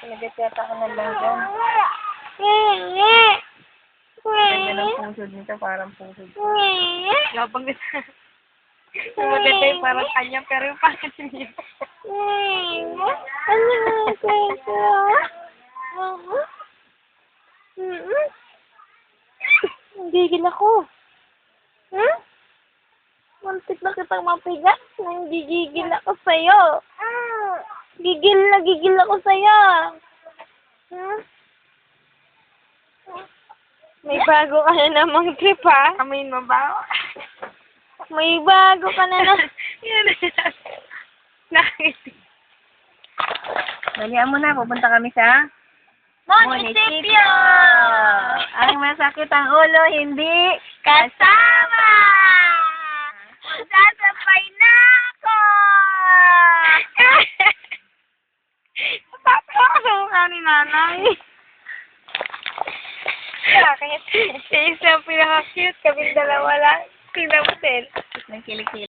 Pinagat yata ako ng langgam. Ganda ng pusod nito, parang pusod. Labang nito. Yung maganda yung parang kanya, pero yung parang niya. Gigil ako. Hmm? Muntik na kitang mapigat. Nanggigigil ako sa'yo. Gigil na gigil ako sa'yo. Hmm? May bago ka na namang trip, ha? Amin mo ba? May bago ka na na. Yan na yan. Nakakiti. Dalihan mo na, pupunta kami sa Munisipyo! Ang masakit ang ulo, hindi Kasama! Sasabay na ako! Napapala ka sa mukha ni nanay. Bakit? Siya isa ang pinaka-cute, kaming dalawa lang. Tingnan mo, Tel. Nang kilikili.